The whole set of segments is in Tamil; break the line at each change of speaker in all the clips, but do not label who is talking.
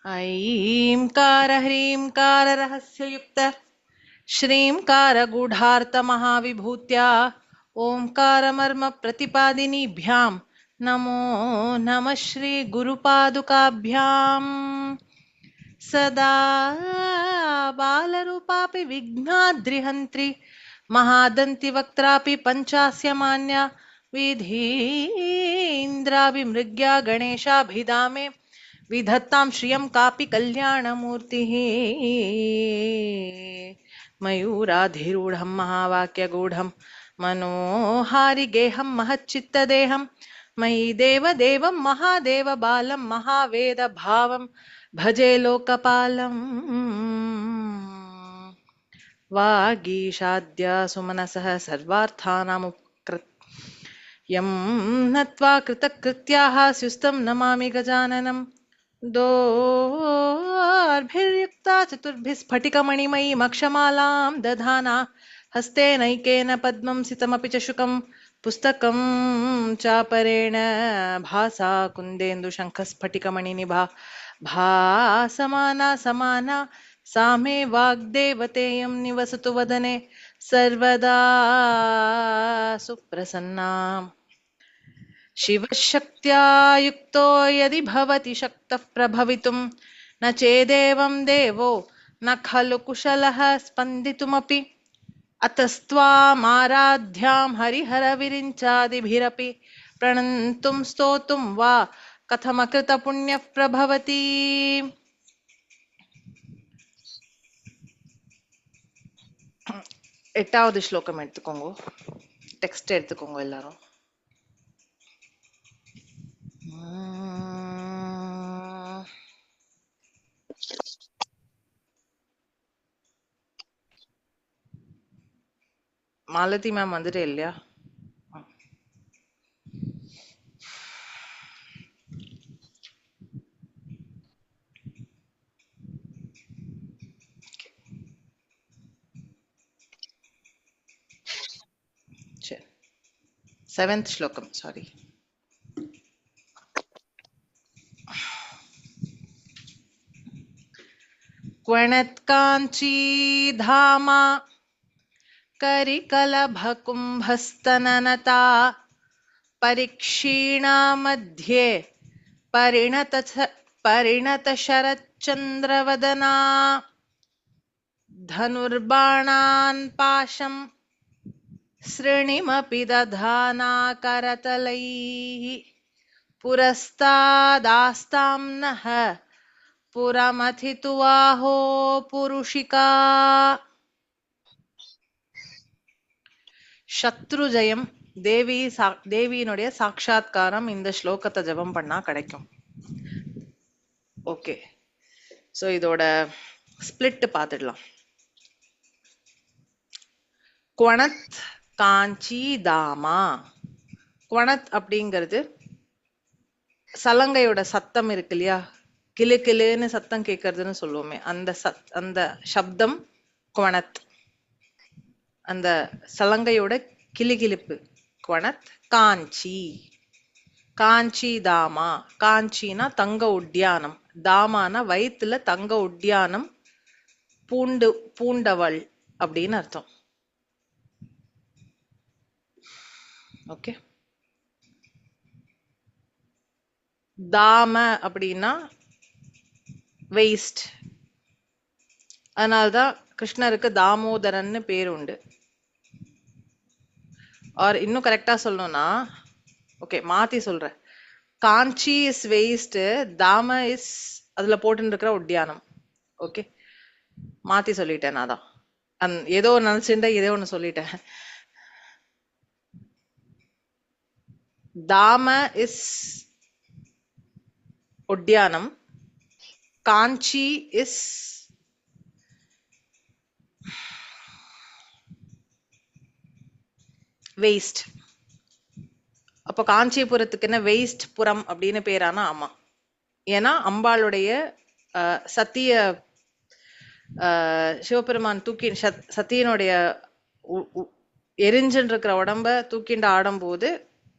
ऐंकार ह्रींकार रहस्ययुक्त श्रींकार गूढार्थ महाविभूत्या ओंकार मर्म प्रतिपादिनीभ्यां नमो नमः श्री गुरुपादुकाभ्यां सदा बालरूपापि विघ्नाद्रिहन्त्रि महादन्ति वक्त्रापि पञ्चास्य मान्या विधीन्द्राभिमृग्या गणेशाभिधामे विधत्तां श्रियं कापि कल्याणमूर्तिः मयूराधिरूढं महावाक्यगूढं मनोहारिगेहं महच्चित्तदेहं मयि देवदेवं महादेवबालं महावेदभावं भजे लोकपालम् वागीशाद्या सुमनसः सर्वार्थानामुपकृत्यं नत्वा कृतकृत्याः स्युस्तं नमामि गजाननम् दोर्भिर्युक्ता चतुर्भिः स्फटिकमणिमयी मक्षमालां दधाना हस्तेनैकेन पद्मं सितमपि च शुकं पुस्तकं चापरेण भासा कुन्देन्दुशङ्खस्फटिकमणिनिभा भासमाना समाना सा मे वाग्देवतेयं निवसतु वदने सर्वदा सुप्रसन्ना शिवशक्त्या युक्तो यदि भवति शक्तः प्रभवितुं न चेदेवं देवो न खलु कुशलः स्पन्दितुमपि अतस्त्वामाराध्यां हरिहरविरिञ्चादिभिरपि प्रणन्तुं स्तोतुं वा कथमकृतपुण्यः प्रभवति எட்டாவது ஸ்லோகம் எடுத்துக்கோங்க டெக்ஸ்ட் எடுத்துக்கோங்க எல்லாரும் மாலதி மேம் வந்துட்டே இல்லையா சரி செவன்த் ஸ்லோகம் சாரி क्वणत्काञ्चीधामा करिकलभकुम्भस्तननता परिक्षीणा मध्ये परिणतशरच्चन्द्रवदना धनुर्बाणान् पाशं सृणिमपि दधाना करतलैः पुरस्तादास्तां नः पुरमथितुवाहो पुरुषिका சத்ருஜயம் தேவியினுடைய சாட்சாத்காரம் இந்த ஸ்லோகத்தை ஜபம் பண்ணா கிடைக்கும். ஓகே, ஸோ இதோட ஸ்பிளிட் பார்த்துடலாம். குவணத் காஞ்சி தாமா. குவணத் அப்படிங்கிறது சலங்கையோட சத்தம் இருக்கு இல்லையா, கிளு கிளுன்னு சத்தம் கேட்கறதுன்னு சொல்லுவோமே, அந்த சப்தம் குவணத். அந்த சலங்கையோட கிளிகிளிப்பு குவணத். காஞ்சி, காஞ்சி தாமா. காஞ்சினா தங்க உட்யானம், தாமானா வயிற்றுல தங்க உட்யானம் பூண்டவள் அப்படின்னு அர்த்தம். ஓகே, தாம அப்படின்னா வெயிஸ்ட். அதனால்தான் கிருஷ்ணருக்கு தாமோதரன்னு பேர் உண்டு. ஆர் இன்னும் கரெக்டா சொல்லணும்னா, ஓகே மாத்தி சொல்றேன், காஞ்சி இஸ் வெயிஸ்ட், தாம இஸ் அதுல போட்டு இருக்கிற உட்யானம். ஓகே, மாத்தி சொல்லிட்டேன். நான் தான் ஏதோ நினைச்சுட்டேன், ஏதோ ஒண்ணு சொல்லிட்டேன். தாம இஸ் உட்யானம், காஞ்சி இஸ் வெயிஸ்ட். அப்போ காஞ்சிபுரத்துக்கு என்ன வெயிஸ்ட் புறம் அப்படின்னு பேரானா? ஆமா, ஏன்னா அம்பாளுடைய சத்திய சிவபெருமான் தூக்கி சத்தியனுடைய எரிஞ்சுன்னு இருக்கிற உடம்ப தூக்கிண்டு ஆடும் போது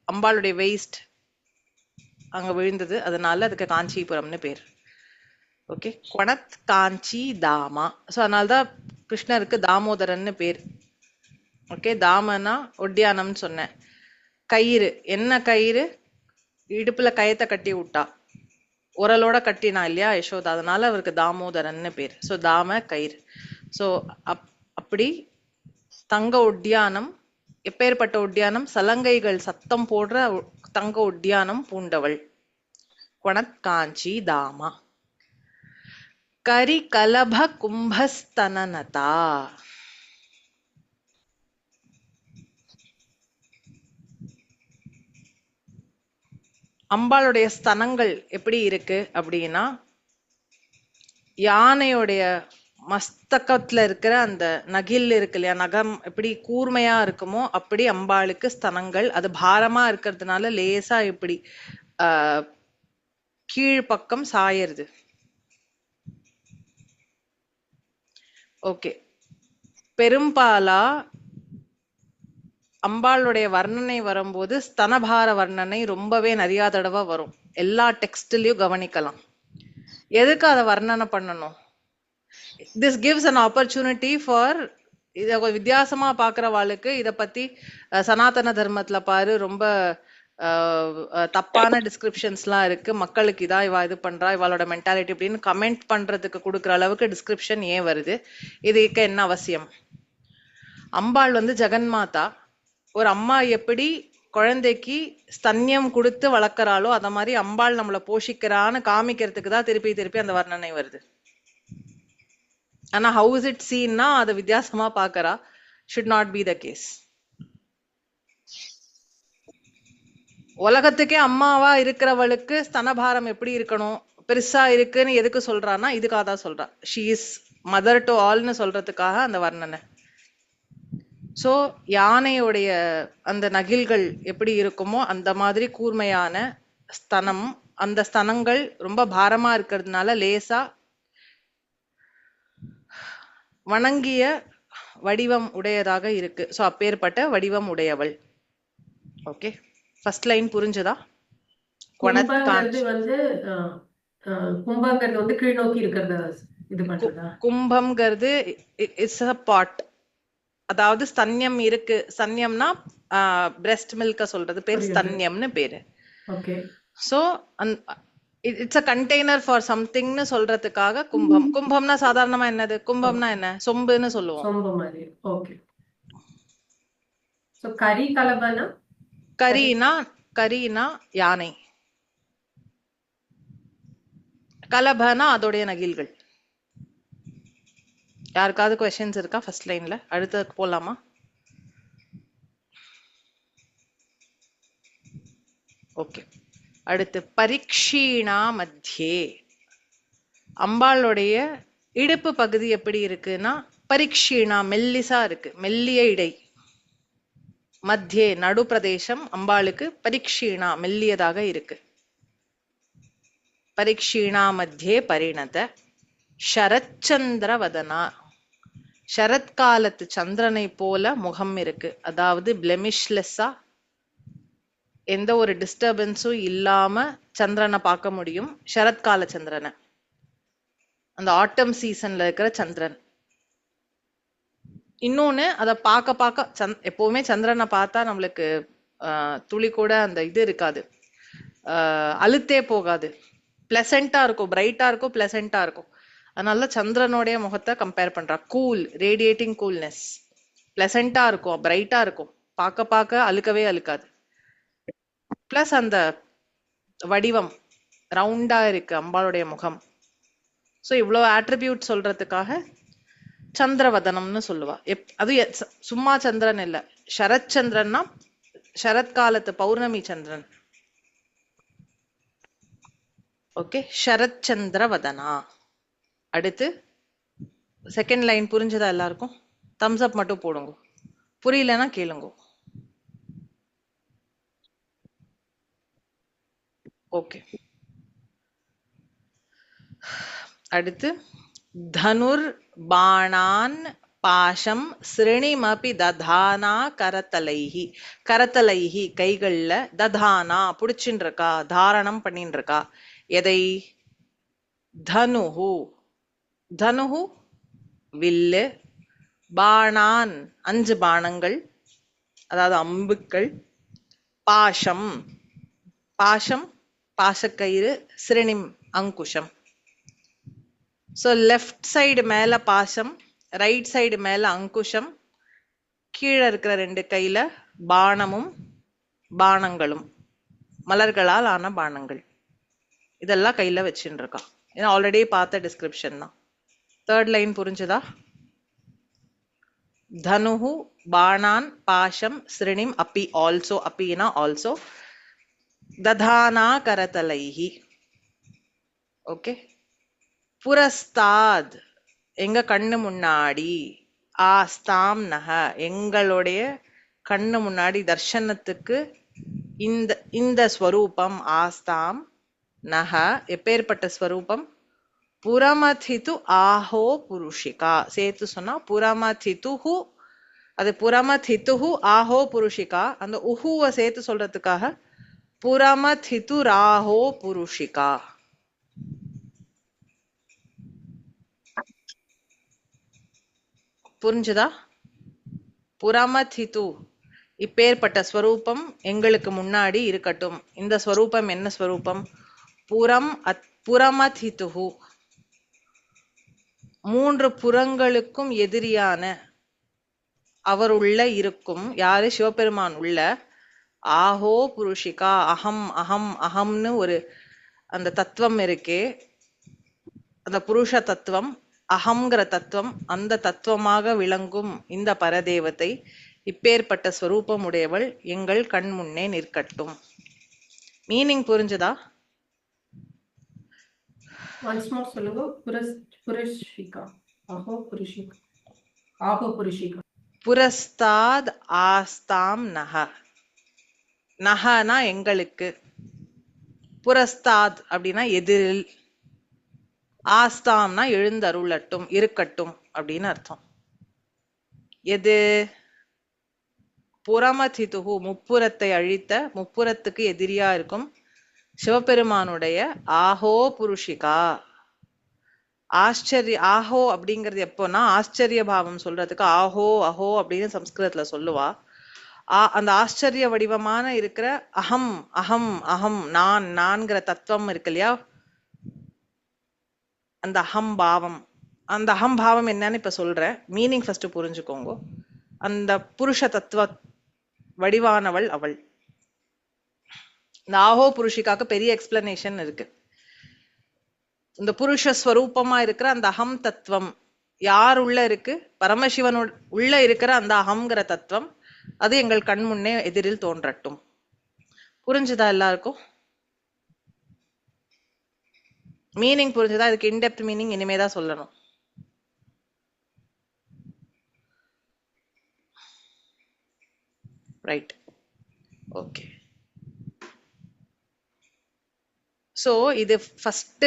அம்பாளுடைய வெயிஸ்ட் அங்க விழுந்தது, அதனால அதுக்கு காஞ்சிபுரம்னு பேர். ஓகே, குணத் காஞ்சி தாமா. ஸோ அதனால்தான் கிருஷ்ணருக்கு தாமோதரன்னு பேர். ஓகே, தாமனா ஒட்டியானம்னு சொன்னேன். கயிறு, என்ன கயிறு? இடுப்புல கயத்தை கட்டி விட்டா, உரலோட கட்டினா இல்லையா யசோதா, அதனால அவருக்கு தாமோதரன்னு பேர். ஸோ தாம கயிறு. ஸோ அப்படி தங்க ஒட்டியானம். எப்பேற்பட்ட ஒட்டியானம்? சலங்கைகள் சத்தம் போடுற தங்க ஒட்டியானம் பூண்டவள். குணத் காஞ்சி தாமா. கரி கலப கும்பஸ்தனனதா. அம்பாளுடைய ஸ்தனங்கள் எப்படி இருக்கு அப்படின்னா, யானையுடைய மஸ்தகத்துல இருக்கிற அந்த நகில் இருக்கு இல்லையா, நகம் எப்படி கூர்மையா இருக்குமோ அப்படி அம்பாளுக்கு ஸ்தனங்கள். அது பாரமா இருக்கிறதுனால லேசா இப்படி கீழ் பக்கம் சாயிருது. ஓகே, பெரும்பாலா அம்பாளுடைய வர்ணனை வரும்போது ஸ்தனபார வர்ணனை ரொம்பவே நிறைய தடவை வரும். எல்லா டெக்ஸ்ட்லயும் கவனிக்கலாம். எதுக்கு அதை வர்ணனை பண்ணணும்? This gives an opportunity for இத வித்தியாசமா பாக்குறவாளுக்கு இத பத்தி சனாதன தர்மத்துல பாரு ரொம்ப தப்பான டிஸ்கிரிப்ஷன்ஸ்லாம் இருக்கு, மக்களுக்கு இதா இவா இது பண்றா, இவாளோட மென்டாலிட்டி அப்படின்னு கமெண்ட் பண்றதுக்கு கொடுக்குற அளவுக்கு டிஸ்கிரிப்ஷன் ஏன் வருது? இதுக்கு என்ன அவசியம்? அம்பாள் ஜெகன்மாதா. ஒரு அம்மா எப்படி குழந்தைக்கு ஸ்தன்யம் கொடுத்து வளர்க்கறாளோ அத மாதிரி அம்பாள் நம்மளை போஷிக்கிறான்னு காமிக்கிறதுக்கு தான் திருப்பி திருப்பி அந்த வர்ணனை வருது. ஆனா ஹவு இஸ் இட் சீன்னா அதை வித்தியாசமா பாக்குறா. Should not be the case. உலகத்துக்கே அம்மாவா இருக்கிறவளுக்கு ஸ்தனபாரம் எப்படி இருக்கணும், பெருசா இருக்குன்னு எதுக்கு சொல்றான்னா இதுக்காக தான் சொல்றா. ஷீ இஸ் மதர் டு ஆல்னு சொல்றதுக்காக அந்த வர்ணனை. சோ யானையுடைய அந்த நகில்கள் எப்படி இருக்குமோ அந்த மாதிரி கூர்மையான ஸ்தனம். அந்த ஸ்தனங்கள் ரொம்ப பாரமா இருக்கிறதுனால லேசா வணங்கிய வடிவம் உடையதாக இருக்கு. சோ அப்பேற்பட்ட வடிவம் உடையவள். ஓகே, ஃபர்ஸ்ட் லைன் புரிஞ்சுதா?
கும்பங்கிறது கீழ் நோக்கி இருக்கிறத இது பண்றதா? கும்பம்ங்கிறது
இட்ஸ் அ பாட். அதாவது ஸ்தன்யம் இருக்கு. ஸ்தன்யம்னா பிரெஸ்ட் மில்க சொல்றது பேர் ஸ்தன்யம்னு பேரு.
Okay.
So it's a container for சம்திங்னு சொல்றதுக்காக கும்பம். கும்பம்னா சாதாரணமா என்னது? கும்பம்னா என்ன? சொம்புன்னு சொல்லுவோம்.
சொம்பு மாதிரி. ஓகே. சோ கரி கலபனா?
கரினா யானை, கலபனா அதோடைய நகில்கள். யாருக்காவது क्वेश्चंस இருக்கா ஃபர்ஸ்ட் லைன்ல? அடுத்து போலாமா? ஓகே, அடுத்து பரீட்சீணா மத்தியே. அம்பாளுடைய இடுப்பு பகுதி எப்படி இருக்குன்னா பரீட்சீணா மெல்லிசா இருக்கு, மெல்லிய இடை. மத்தியே நடு பிரதேசம் அம்பாளுக்கு பரீட்சீணா மெல்லியதாக இருக்கு. பரீட்சீணா மத்தியே பரிணத சரச்சந்திர வதனா. சரத்காலத்து சந்திரனை போல முகம் இருக்கு. அதாவது பிளெமிஷ்லெஸ்ஸா, எந்த ஒரு டிஸ்டர்பன்ஸும் இல்லாம சந்திரனை பார்க்க முடியும். சரத்கால சந்திரனை, அந்த ஆட்டம் சீசன்ல இருக்கிற சந்திரன். இன்னொன்னு அதை பார்க்க எப்பவுமே சந்திரனை பார்த்தா நம்மளுக்கு துளி கூட அந்த இது இருக்காது, அழுத்தே போகாது. பிளசண்டா இருக்கும், பிரைட்டா இருக்கும், பிளசண்டா இருக்கும். அதனால சந்திரனுடைய முகத்தை கம்பேர் பண்றா. கூல், ரேடியேட்டிங் கூல்னஸ், பிளசண்டா இருக்கும், பிரைட்டா இருக்கும், பார்க்க அழுக்கவே அழுக்காது. பிளஸ் அந்த வடிவம் ரவுண்டா இருக்கு அம்பாளுடைய முகம். ஸோ இவ்வளோ ஆட்ரிபியூட் சொல்றதுக்காக சந்திரவதனம்னு சொல்லுவா. அது சும்மா சந்திரன் இல்ல, சரத் சந்திரன்னா சரத்காலத்து பௌர்ணமி சந்திரன். ஓகே, சரத் சந்திரவதனா. அடுத்து செகண்ட் லைன் புரிஞ்சதா எல்லாருக்கும்? தம்ஸ் அப் மட்டும் போடுங்க, புரியலன்னா கேளுங்க. ஓகே, அடுத்து தனுர் பாணான் பாஷம் ஸ்ருணிமபி ததானா கரத்தலைஹி. கரத்தலைஹி கைகள்ல, ததானா புடிச்சுட்டு இருக்கா, தாரணம் பண்ணிட்டு இருக்கா. எதை? தனுஹு. தனுஹு வில்லு. பாணான் 5 பாணங்கள், அதாவது அம்புக்கள். Bhashyam, Bhashyam பாசக்கயிறு. ஸ்ருணிம் அங்குஷம். So left side மேல பாசம், ரைட் சைடு மேல அங்குஷம், கீழே இருக்கிற 2 கையில பாணமும் பாணங்களும், மலர்களால் ஆன பாணங்கள். இதெல்லாம் கையில வச்சுட்டு இருக்கா. ஏன்னா ஆல்ரெடி பார்த்த டிஸ்கிரிப்ஷன் தான். 3rd லைன் புரிஞ்சுதா? தனுஹு பாணான் பாஷம் ஸ்ருணிம் அப்பி ஆல்சோ, அப்பினா ஆல்சோ, ததானா கரதலைஹி. ஓகே. புரஸ்தாத் எங்க கண்ணு முன்னாடி, ஆஸ்தாம் நக எங்களுடைய கண்ணு முன்னாடி, தர்ஷனத்துக்கு இந்த இந்த ஸ்வரூபம் ஆஸ்தாம் நக எப்பேற்பட்ட ஸ்வரூபம்? புரமதிது ஆஹோ புருஷிகா. சேர்த்து சொன்னா புரமதிதுஹு, அது புரமதிதுஹு ஆஹோ புருஷிகா. அந்த உஹுவை சேர்த்து சொல்றதுக்காக புரமதிது ராஹோ புருஷிகா. புரிஞ்சுதா? புரமதிது இப்பேற்பட்ட ஸ்வரூபம் எங்களுக்கு முன்னாடி இருக்கட்டும். இந்த ஸ்வரூபம் என்ன ஸ்வரூபம்? புரமதிதுஹு 3 புறங்களுக்கும் எதிரியான அவர் உள்ள இருக்கும். யாரு? சிவபெருமான் உள்ள. ஆஹோ புருஷிகா, அகம் அகம் அகம்னு ஒரு அந்த தத்துவம் இருக்கே, அந்த புருஷ தத்துவம், அகம்ங்கிற தத்துவம், அந்த தத்துவமாக விளங்கும் இந்த பரதேவத்தை, இப்பேற்பட்ட ஸ்வரூபம் உடையவள் எங்கள் கண் முன்னே நிற்கட்டும். மீனிங் புரிஞ்சுதா?
once more சொல்லுங்க. புருஷிகா, ஆஹோ புருஷிகா, ஆஹோ புருஷிகா.
புரஸ்தாத் ஆஸ்தாம் நக. நகனா எங்களுக்கு, புரஸ்தாத் அப்படின்னா எதிரில், ஆஸ்தாம்னா எழுந்தருளட்டும், இருக்கட்டும் அப்படின்னு அர்த்தம். எது? புரமதிதுஹு முப்புறத்தை அழித்த, முப்புறத்துக்கு எதிரியா இருக்கும் சிவபெருமானுடைய ஆஹோ புருஷிகா. ஆச்சரிய, ஆஹோ அப்படிங்கிறது எப்போனா ஆச்சரிய பாவம் சொல்றதுக்கு ஆஹோ அஹோ அப்படின்னு சம்ஸ்கிருதத்துல சொல்லுவா. அந்த ஆச்சரிய வடிவமான இருக்கிற அகம் அகம் அகம் நான் நான்கிற தத்துவம் இருக்கு இல்லையா, அந்த அகம் பாவம். அந்த அகம் பாவம் என்னன்னு இப்ப சொல்றேன், மீனிங் ஃபர்ஸ்ட் புரிஞ்சுக்கோங்க. அந்த புருஷ தத்துவ வடிவானவள் அவள். இந்த ஆஹோ புருஷிகாக்கு பெரிய எக்ஸ்பிளனேஷன் இருக்கு. இந்த புருஷ ஸ்வரூபமா இருக்கிற அந்த அகம் தத்துவம் யார் உள்ள இருக்கு? பரமசிவன் உள்ள இருக்கிற அந்த அகம்ங்கிற தத்துவம், அது எங்கள் கண் முன்னே எதிரில் தோன்றட்டும். புரிஞ்சுதா எல்லாருக்கும்? மீனிங் புரிஞ்சுதா? இதுக்கு இன்டெப்த் மீனிங் இனிமேதான் சொல்லணும். Right, okay. சோ இது ஃபர்ஸ்ட்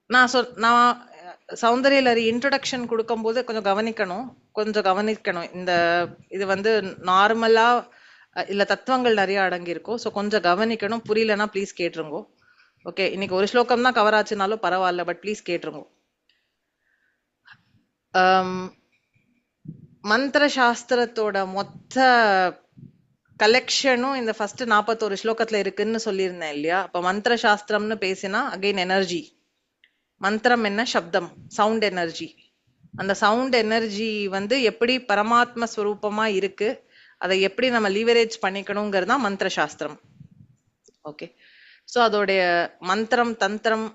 நான் சௌந்தர்யலரி இன்ட்ரோடக்ஷன் கொடுக்கும்போது கொஞ்சம் கவனிக்கணும். இந்த இது வந்து நார்மலா இல்ல தத்துவங்கள் நிறைய அடங்கி இருக்கும். ஸோ கொஞ்சம் கவனிக்கணும். புரியலன்னா ப்ளீஸ் கேட்டுருங்க. ஓகே, இன்னைக்கு ஒரு ஸ்லோகம் தான் கவர் ஆச்சுனாலும் பரவாயில்ல, பட் ப்ளீஸ் கேட்டுருங்க. மந்திர சாஸ்திரத்தோட மொத்த கலெக்ஷனும் இந்த ஃபர்ஸ்ட் 41 ஸ்லோகத்துல இருக்குன்னு சொல்லியிருந்தேன் இல்லையா? அப்ப மந்திர சாஸ்திரம்னு பேசினா அகைன் எனர்ஜி. மந்திரம் என்ன? சப்தம், சவுண்ட் எனர்ஜி. அந்த சவுண்ட் எனர்ஜி வந்து எப்படி பரமாத்ம ஸ்வரூபமா இருக்கு, அதை எப்படி நம்ம லீவரேஜ் பண்ணிக்கணுங்கிறது தான் மந்திர சாஸ்திரம். ஓகே, ஸோ அதோடைய மந்திரம் தந்திரம்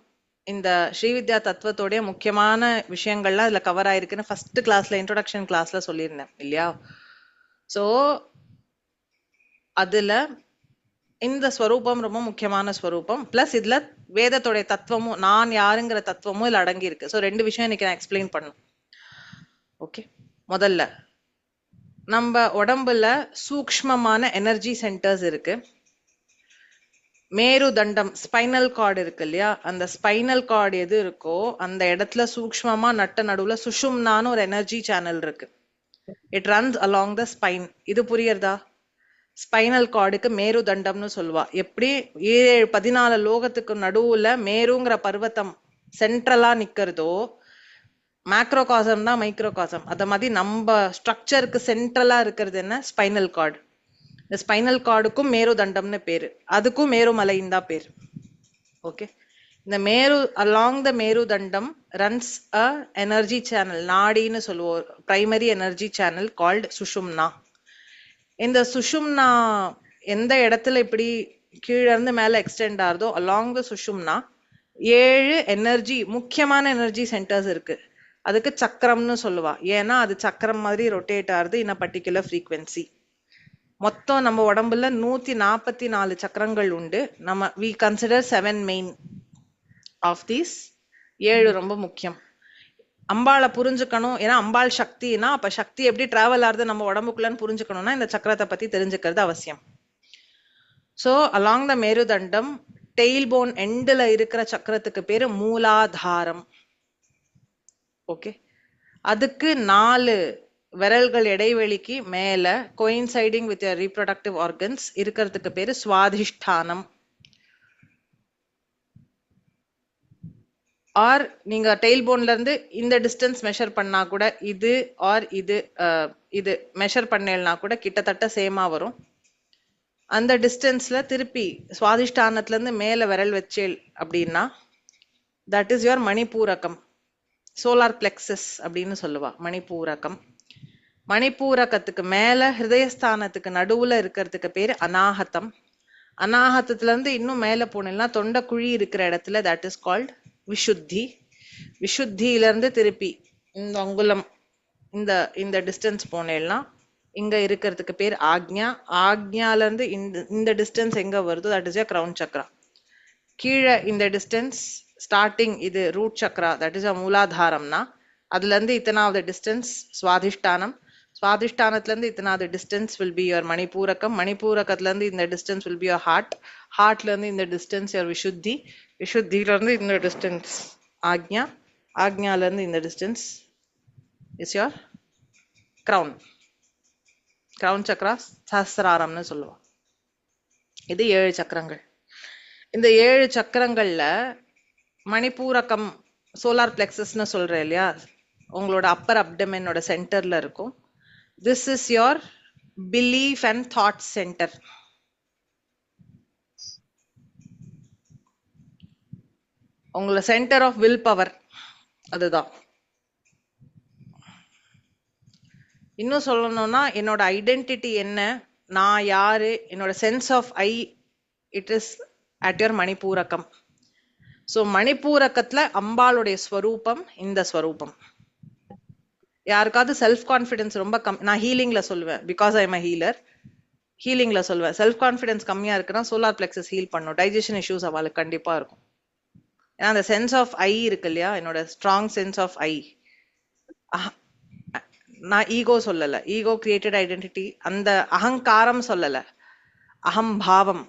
இந்த ஸ்ரீவித்யா தத்துவத்தோடைய முக்கியமான விஷயங்கள்லாம் இதுல கவர் ஆயிருக்குன்னு ஃபர்ஸ்ட் கிளாஸ்ல இன்ட்ரோடக்ஷன் கிளாஸ்ல சொல்லியிருந்தேன் இல்லையா? ஸோ அதுல இந்த ஸ்வரூபம் ரொம்ப முக்கியமான ஸ்வரூபம். பிளஸ் இதுல வேதத்தோடைய தத்துவமும் நான் யாருங்கிற தத்துவமும் இதுல அடங்கி இருக்கு. ஸோ 2 விஷயம் இன்னைக்கு நான் எக்ஸ்பிளைன் பண்ணும். ஓகே, முதல்ல நம்ம உடம்புல சூக்ஷ்மமான எனர்ஜி சென்டர்ஸ் இருக்கு. மேரு தண்டம் ஸ்பைனல் கார்டு இருக்கு இல்லையா, அந்த ஸ்பைனல் கார்டு எது இருக்கோ அந்த இடத்துல சூக்ஷ்மமா நட்ட நடுவுல சுஷும்னான்னு ஒரு எனர்ஜி சேனல் இருக்கு. It runs along the spine. இது புரியுறதா? ஸ்பைனல் கார்டுக்கு மேரு தண்டம்னு சொல்லுவா. எப்படி 14 லோகத்துக்கு நடுவுல மேருங்கிற பர்வத்தம் சென்ட்ரலா நிக்கிறதோ, மேக்ரோகாசம் தான் மைக்ரோகாசம், அத மாதிரி நம்ம ஸ்ட்ரக்சருக்கு சென்ட்ரலா இருக்கிறது என்ன? Spinal cord. இந்த ஸ்பைனல் கார்டுக்கும் மேரு தண்டம்னு பேரு, அதுக்கும் மேருமலைன்னு தான் பேரு. ஓகே, இந்த மேரு அலாங் த மேரு தண்டம் ரன்ஸ் அ எனர்ஜி சேனல், நாடின்னு சொல்லுவோம், primary energy channel called sushumna. இந்த சுஷும்னா எந்த இடத்துல இப்படி கீழே இருந்து மேல எக்ஸ்டெண்ட் ஆகுதோ அலாங் த சுஷும்னா 7 எனர்ஜி, முக்கியமான எனர்ஜி சென்டர்ஸ் இருக்கு. அதுக்கு சக்கரம்னு சொல்லுவா. ஏன்னா அது சக்கரம் மாதிரி ரொட்டேட் ஆகுது இன் அ பர்டிகுலர் ஃப்ரீக்வன்சி. மொத்தம் நம்ம உடம்புல 144 சக்கரங்கள் உண்டு. நம்ம we consider 7 main of these. 7 ரொம்ப முக்கியம். அம்பாளை புரிஞ்சுக்கணும், ஏன்னா அம்பாள் சக்தினா அப்ப சக்தி எப்படி டிராவல் ஆகுது நம்ம உடம்புக்குள்ளன்னு புரிஞ்சுக்கணும்னா இந்த சக்கரத்தை பத்தி தெரிஞ்சுக்கிறது அவசியம். So along the merudandam tail bone எண்டில் இருக்கிற சக்கரத்துக்கு பேரு மூலாதாரம். ஓகே, அதுக்கு 4 விரல்கள் இடைவெளிக்கு மேல கோயின்சைடிங் வித் ரீப்ரொடக்டிவ் ஆர்கன்ஸ் இருக்கிறதுக்கு பேரு சுவாதிஷ்டானம். ஆர் நீங்க டெயில் போன்ல இருந்து இந்த டிஸ்டன்ஸ் மெஷர் பண்ணா கூட இது ஆர் இது மெஷர் பண்ணேன்னா கூட கிட்டத்தட்ட சேமா வரும். அந்த டிஸ்டன்ஸ்ல திருப்பி சுவாதிஷ்டானத்துல இருந்து மேல விரல் வச்சேல் அப்படின்னா that is your Manipurakam, solar plexus அப்படின்னு சொல்லுவா. மணிப்பூரகம். மணிப்பூரகத்துக்கு மேல ஹிருதயஸ்தானத்துக்கு நடுவுல இருக்கிறதுக்கு பேரு அநாகதம். அநாகதத்துல இருந்து இன்னும் மேல போனேன்னா தொண்டை குழி இருக்கிற இடத்துல தட் இஸ் கால்ட் விஷுத்தி. விஷுத்தியில இருந்து திருப்பி இந்த அங்குலம் இந்த டிஸ்டன்ஸ் போனேன்னா இங்க இருக்கிறதுக்கு பேர் ஆக்ஞா. ஆக்ஞால இருந்து இந்த டிஸ்டன்ஸ் எங்க வருதோ தட் இஸ் கிரவுன் சக்ரா. கீழே இந்த டிஸ்டன்ஸ் ஸ்டார்டிங் இது ரூட் சக்ரா, தட் இஸ் மூலாதாரம்னா அதுல இருந்து இத்தனாவது டிஸ்டன்ஸ் சுவாதிஷ்டானம். சுவாதிஷ்டானத்துல இருந்து இத்தனாவது distance will be your Manipurakam. மணிப்பூரகத்துல இருந்து இந்த distance will be your heart. ஹார்ட்ல இருந்து இந்த டிஸ்டன்ஸ் யுவர் விஷுத்தி. விஷுத்தில இருந்து இந்த டிஸ்டன்ஸ் ஆக்ஞா. ஆக்ஞால இருந்து இந்த distance is your crown. Crown chakra சஹஸ்ராரம்னு சொல்லுவோம். இது 7 சக்கரங்கள். இந்த 7 சக்கரங்கள்ல மணிப்பூரகம் சோலார் பிளெக்சஸ்னு சொல்றேன் இல்லையா, உங்களோட அப்பர் அப்டமெனோட சென்டர்ல இருக்கும். This is your belief and thought centre. உங்களோட சென்டர் ஆஃப் வில் பவர் அதுதான். இன்னும் சொல்லணும்னா என்னோட ஐடென்டிட்டி என்ன, நான் யாரு, என்னோட sense of I, it is at your Manipurakam. So மணிப்பூரகத்துல அம்பாளுடைய ஸ்வரூபம் இந்த ஸ்வரூபம். யாருக்காவது செல்ஃப் கான்ஃபிடன்ஸ் ரொம்ப நான் ஹீலிங்ல சொல்லுவேன், because I am a healer. ஹீலிங்ல சொல்லுவேன் செல்ஃப் கான்ஃபிடன்ஸ் கம்மியா இருக்குன்னா சோலார் பிளெக்சஸ் ஹீல் பண்ணும். டைஜஷன் இஷ்யூஸ் அவளுக்கு கண்டிப்பா இருக்கும். ஏன்னா அந்த சென்ஸ் ஆஃப் ஐ இருக்கு இல்லையா, என்னோட ஸ்ட்ராங் சென்ஸ் ஆஃப் ஐ. நான் ஈகோ சொல்லல, ஈகோ கிரியேட்டட் ஐடென்டிட்டி, அந்த அகங்காரம் சொல்லல, அகம்பாவம்.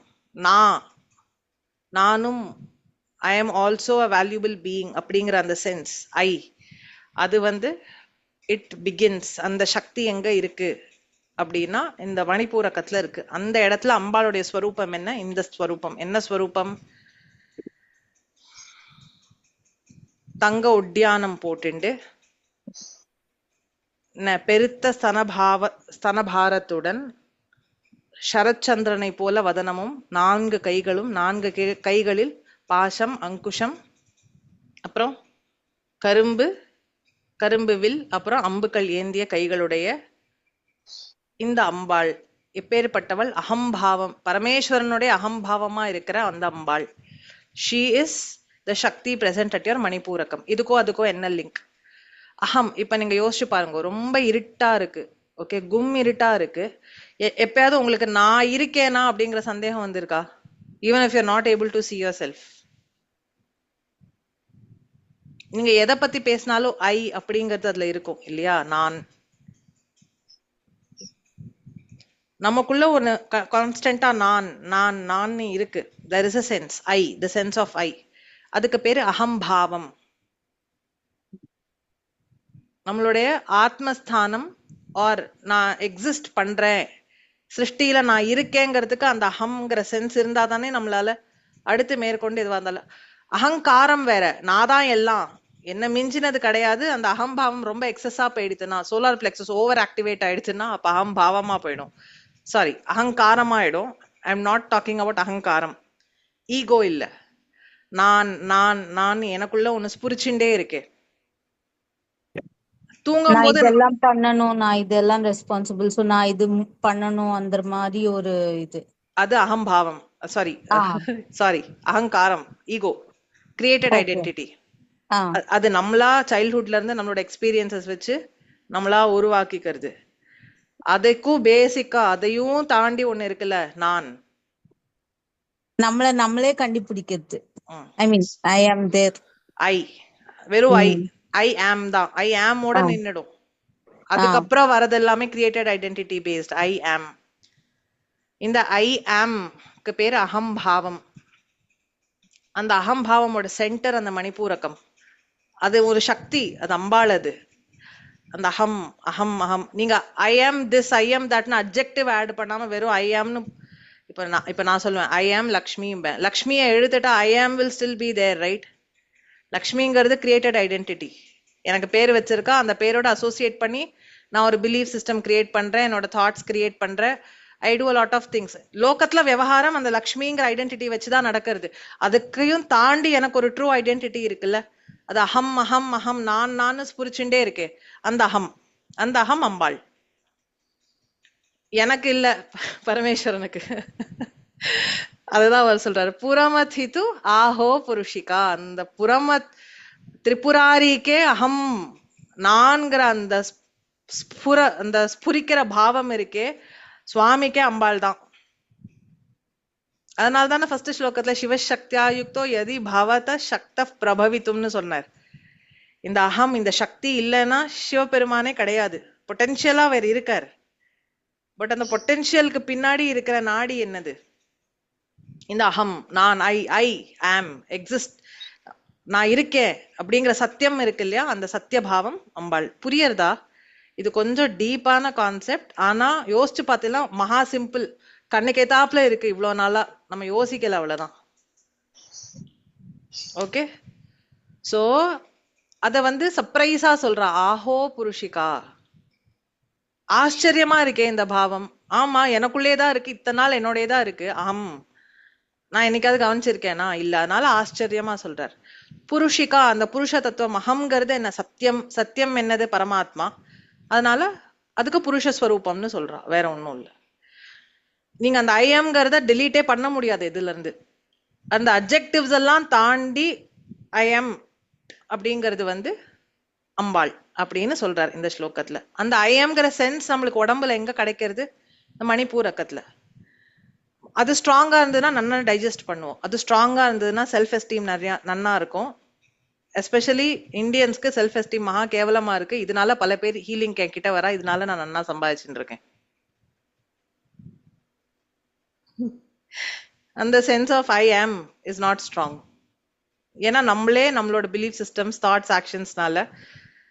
நானும் ஐ am also a valuable being அப்படிங்கிற அந்த சென்ஸ் ஐ, அது இட் பிகின்ஸ். அந்த சக்தி எங்க இருக்கு அப்படின்னா இந்த மணிப்பூரகத்துல இருக்கு. அந்த இடத்துல அம்பாளுடைய ஸ்வரூபம் என்ன, இந்த ஸ்வரூபம். என்ன ஸ்வரூபம்? தங்க உட்டியானம் போட்டுண்டு பெருத்த ஸ்தனபாரத்துடன் சரச்சந்திரனை போல வதனமும் 4 கைகளும் 4 கைகளில் பாசம் அங்குஷம் அப்புறம் கரும்பு வில் அப்புறம் அம்புகள் ஏந்திய கைகளுடைய இந்த அம்பாள் எப்பேற்பட்டவள்? அகம்பாவம், பரமேஸ்வரனுடைய அகம்பாவமா இருக்கிற அந்த அம்பாள். She is the shakti present at your Manipurakam. இதுக்கோ அதுக்கோ என்ன லிங்க்? அகம். இப்ப நீங்க யோசிச்சு பாருங்க, ரொம்ப இருட்டா இருக்கு, ஓகே, கும் இருட்டா இருக்கு. எப்பயாவது உங்களுக்கு நான் இருக்கேனா அப்படிங்கிற சந்தேகம் வந்திருக்கா? Even if you are not able to see yourself. நீங்க எதை பத்தி பேசினாலும் ஐ அப்படிங்கிறது அதுல இருக்கும் இல்லையா? நமக்குள்ள ஒண்ணு கான்ஸ்டன்டா நான் இருக்கு. there is a sense, I, the sense of I. அதுக்கு பேரு அகம்பாவம். நம்மளுடைய ஆத்மஸ்தானம் ஆர் நான் எக்ஸிஸ்ட் பண்றேன், சிருஷ்டியில நான் இருக்கேங்கிறதுக்கு அந்த அகம்ங்கிற சென்ஸ் இருந்தா தானே நம்மளால அடுத்து மேற்கொண்டு எதுவா இருந்தாலும். அகங்காரம் வேற, நான் தான் எல்லாம், என்ன மிஞ்சினது கிடையாது. அந்த அகம்பாவம் ரொம்ப எக்ஸஸா போயிடுச்சுன்னா, சோலார் பிளெக்ஸஸ் ஓவர் ஆக்டிவேட் ஆயிடுச்சுன்னா அப்ப அகம்பாவமா போயிடும். சாரி, அகங்காரமாயிடும். I am not talking about ahankaram. Ego இல்ல, நான் நான் நான் எனக்குள்ள ஒண்ணு ஸ்புரிச்சுட்டே இருக்கே. தூங்கும்
நான்
போது
இதெல்லாம் பண்ணணும், நான் இதெல்லாம் ரெஸ்பான்சிபிள், சோ நான் இது பண்ணணும், அந்த மாதிரி ஒரு இது.
அது அகம்பாவம். சாரி சாரி, அகங்காரம், ஈகோ, கிரியேட்டட் ஐடென்டிட்டி. அது நம்மளா சைல்ட்ஹுட்ல இருந்து நம்மளோட எக்ஸ்பீரியன்சஸ் வச்சு நம்மளா உருவாக்கிக்கிறது. அதுக்கும் பேசிக்கா அதையும் தாண்டி ஒண்ணு இருக்குல்ல, நான்.
நம்மளே கண்டுபிடிக்கிறது. ஐ மீன் ஐ ஆம் தேர்.
ஐ, வெறும் ஐ ஆம் தான். ஐ ஆம் ஓட நின்னுடும். அதுக்கப்புறம் வரது எல்லாமே கிரியேட்டட் ஐடென்டிட்டி பேஸ்ட். ஐ ஆம். இந்த ஐ ஆம்க்கு பேரு அகம்பாவம். அந்த அகம்பாவமோட சென்டர் அந்த மணிப்பூரகம். அது ஒரு சக்தி, அது அம்பாள். அது அந்த அகம் அகம் அகம். நீங்க ஐ ஆம் திஸ், ஐ ஆம் தட்னு அட்ஜெக்டிவ் ஆட் பண்ணாம வெறும் ஐ ஆம்னு, இப்ப நான் சொல்லுவேன் ஐ ஆம் லக்ஷ்மி. லக்ஷ்மியை எழுத்துட்டா I am will still be there, right? லக்ஷ்மிங்கிறது கிரியேட்டட் ஐடென்டிட்டி. எனக்கு பேர் வச்சிருக்கா, அந்த பேரோட அசோசியேட் பண்ணி நான் ஒரு பிலீஃப் சிஸ்டம் கிரியேட் பண்றேன், என்னோட தாட்ஸ் கிரியேட் பண்றேன். I do a lot of things. லோகத்துல விவகாரம் அந்த லக்ஷ்மிங்கிற ஐடென்டிட்டி வச்சுதான் நடக்கிறது. அதுக்கையும் தாண்டி எனக்கு ஒரு ட்ரூ ஐடென்டிட்டி இருக்குல்ல, அது அகம் அகம் அகம், நான் நான் ஸ்புரிச்சுட்டே இருக்கே. அந்த அகம், அந்த அகம் அம்பாள். எனக்கு இல்ல, பரமேஸ்வரனுக்கு. அதுதான் அவர் சொல்றாரு, புறமதிது ஆஹோ புருஷிகா. அந்த திரிபுராரிக்கே அகம் நான்கிற அந்த அந்த ஸ்புரிக்கிற பாவம் இருக்கே, சுவாமிக்கே அம்பாள் தான். அதனால தானே ஃபர்ஸ்ட் ஸ்லோகத்துல சிவசக்தியா யுக்தோ யதி பவத சக்த பிரபவித்தும்னு சொன்னார். இந்த அகம், இந்த சக்தி இல்லைன்னா சிவபெருமானே கிடையாது. பொட்டென்ஷியலா வேற இருக்காரு. பட் அந்த பொட்டென்ஷியலுக்கு பின்னாடி இருக்கிற நாடி என்னது? இந்த அகம், நான், ஐ ஆம், எக்ஸிஸ்ட், நான் இருக்கேன் அப்படிங்கிற சத்தியம் இருக்கு இல்லையா, அந்த சத்திய பாவம் அம்பாள். புரியுறதா? இது கொஞ்சம் டீப்பான கான்செப்ட். ஆனா யோசிச்சு பார்த்தீங்கன்னா மகா சிம்பிள், கண்ணுக்கு ஏத்தாப்புல இருக்கு. இவ்வளவு நாளா நம்ம யோசிக்கல, அவ்வளவுதான். ஓகே, சோ அத சர்ப்ரைஸா சொல்றா, ஆஹோ புருஷிகா. ஆச்சரியமா இருக்கே இந்த பாவம். ஆமா, எனக்குள்ளேதான் இருக்கு, இத்தனை நாள் என்னோடயதான் இருக்கு. அகம், நான் என்னைக்காவது கவனிச்சிருக்கேனா? இல்ல. அதனால ஆச்சரியமா சொல்றார். புருஷிகா, அந்த புருஷ தத்துவம். அகம்ங்கிறது என்ன? சத்தியம். சத்தியம் என்னது? பரமாத்மா. அதனால அதுக்கு புருஷஸ்வரூபம்னு சொல்றா, வேற ஒண்ணும் இல்ல. நீங்க அந்த ஐஎம்ங்கிறத டிலீட்டே பண்ண முடியாது இதுல இருந்து. அந்த அட்ஜெக்டிவ்ஸ் எல்லாம் தாண்டி ஐஎம் அப்படிங்கிறது அம்பாள் அப்படின்னு சொல்றாரு இந்த ஸ்லோகத்துல. அந்த ஐஎம்ங்கிற சென்ஸ் நம்மளுக்கு உடம்புல எங்க கிடைக்கிறது? மணிப்பூரகத்துல. அது ஸ்ட்ராங்கா இருந்ததுன்னா நன்னா டைஜஸ்ட் பண்ணுவோம். அது ஸ்ட்ராங்கா இருந்ததுன்னா செல்ஃப் எஸ்டீம் நிறைய நன்னா இருக்கும். எஸ்பெஷலி இந்தியன்ஸ்க்கு செல்ஃப் எஸ்டீம் மகா கேவலமா இருக்கு. இதனால பல பேர் ஹீலிங் கிட்ட வரா. இதனால நான் நன்னா சம்பாதிச்சுட்டு இருக்கேன். அந்த sense of I am is not strong. ஏன்னா நம்மளே நம்மளோட பிலீஃப் சிஸ்டம்ஸ், தாட்ஸ், ஆக்ஷன்ஸ்னால,